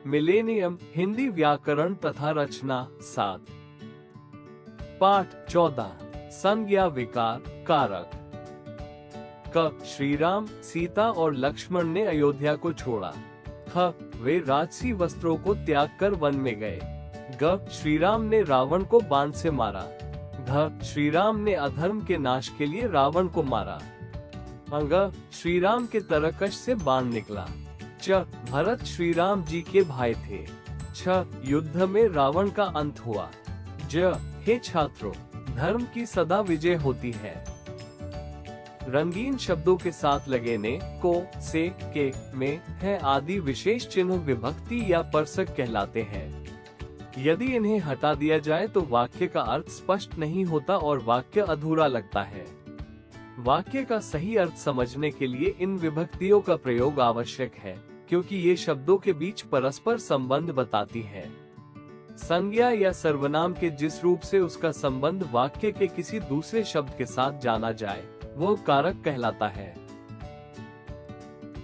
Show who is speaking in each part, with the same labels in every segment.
Speaker 1: Millennium Hindi व्याकरण तथा रचना 7। पाठ 14 संज्ञा विकार कारक। क श्री राम, सीता और लक्ष्मण ने अयोध्या को छोड़ा। ख वे राजसी वस्त्रों को त्याग कर वन में गए। ग श्री राम ने रावण को बाण से मारा। घ श्री राम ने अधर्म के नाश के लिए रावण को मारा। अंग श्री राम के तरकश से बाण निकला। च भरत श्री राम जी के भाई थे। छ युद्ध में रावण का अंत हुआ। ज हे छात्रों, धर्म की सदा विजय होती है। रंगीन शब्दों के साथ लगे ने, को, से, के, में, है आदि विशेष चिन्ह विभक्ति या परसक कहलाते हैं। यदि इन्हें हटा दिया जाए तो वाक्य का अर्थ स्पष्ट नहीं होता और वाक्य अधूरा लगता है। वाक्य का सही अर्थ समझने के लिए इन विभक्तियों का प्रयोग आवश्यक है, क्योंकि ये शब्दों के बीच परस्पर संबंध बताती है। संज्ञा या सर्वनाम के जिस रूप से उसका संबंध वाक्य के किसी दूसरे शब्द के साथ जाना जाए, वो कारक कहलाता है।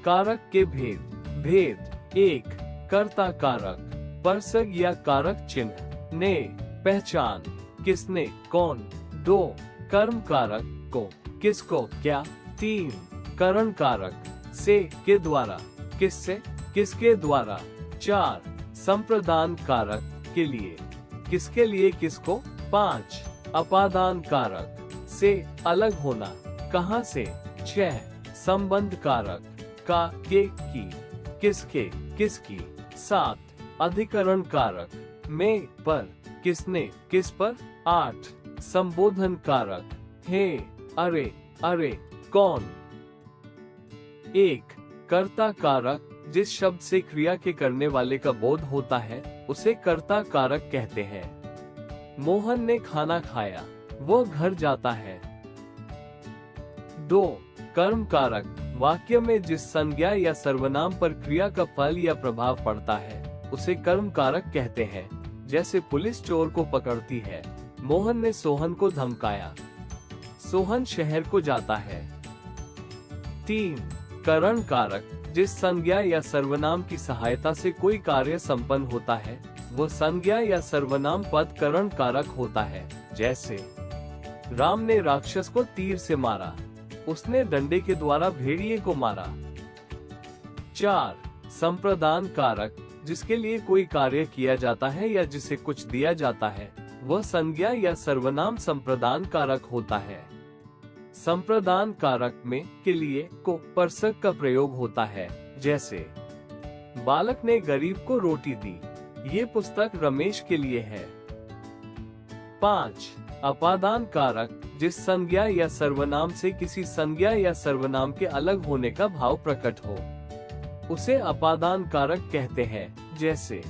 Speaker 1: कारक के भेद। भेद 1 कर्ता कारक, परसक या कारक चिन्ह। ने पहचान, किसने, कौन। 2 कर्म कारक, को, किसको, क्या। 3 करण कारक, से, के द्वारा, किससे, किसके द्वारा। 4 संप्रदान कारक, के लिए, किसके लिए, किसको। 5 अपादान कारक, से अलग होना, कहां से। 6 संबंध कारक, का, के, की, किसके, किसकी। 7 अधिकरण कारक, में, पर, किसने, किस पर। 8 संबोधन कारक, हे, अरे, अरे, कौन। 1 कर्ता कारक, जिस शब्द से क्रिया के करने वाले का बोध होता है उसे कर्ता कारक कहते हैं। मोहन ने खाना खाया, वो घर जाता है। 2 कर्म कारक, वाक्य में जिस संज्ञा या सर्वनाम पर क्रिया का फल या प्रभाव पड़ता है उसे कर्म कारक कहते हैं। जैसे पुलिस चोर को पकड़ती है, मोहन ने सोहन को धमकाया, सोहन शहर को जाता है। 3 करण कारक, जिस संज्ञा या सर्वनाम की सहायता से कोई कार्य संपन्न होता है वो संज्ञा या सर्वनाम पद करण कारक होता है। जैसे राम ने राक्षस को तीर से मारा, उसने डंडे के द्वारा भेड़िए को मारा। 4 संप्रदान कारक, जिसके लिए कोई कार्य किया जाता है या जिसे कुछ दिया जाता है वह संज्ञा या सर्वनाम संप्रदान कारक होता है। संप्रदान कारक में के लिए, को, परसक का प्रयोग होता है। जैसे बालक ने गरीब को रोटी दी, ये पुस्तक रमेश के लिए है। 5 अपादान कारक, जिस संज्ञा या सर्वनाम से किसी संज्ञा या सर्वनाम के अलग होने का भाव प्रकट हो उसे अपादान कारक कहते हैं। जैसे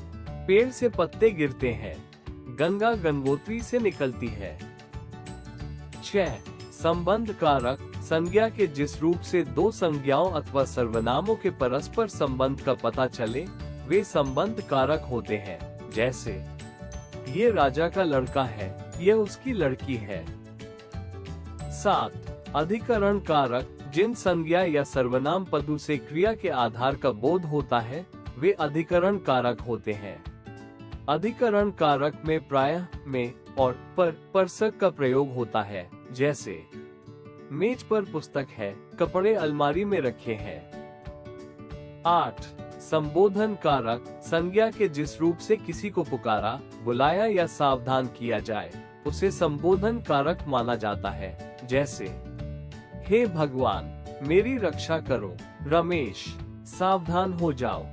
Speaker 1: पेड़ से पत्ते गिरते हैं, गंगा गंगोत्री से निकलती है। 6 संबंध कारक, संज्ञा के जिस रूप से दो संज्ञाओं अथवा सर्वनामों के परस्पर संबंध का पता चले वे संबंध कारक होते हैं। जैसे ये राजा का लड़का है, यह उसकी लड़की है। 7 अधिकरण कारक, जिन संज्ञा या सर्वनाम पदों से क्रिया के आधार का बोध होता है वे अधिकरण कारक होते हैं। अधिकरण कारक में प्रायः में और पर परसक का प्रयोग होता है। जैसे मेज पर पुस्तक है, कपड़े अलमारी में रखे हैं। 8 संबोधन कारक, संज्ञा के जिस रूप से किसी को पुकारा, बुलाया या सावधान किया जाए उसे संबोधन कारक माना जाता है। जैसे हे भगवान, मेरी रक्षा करो, रमेश, सावधान हो जाओ।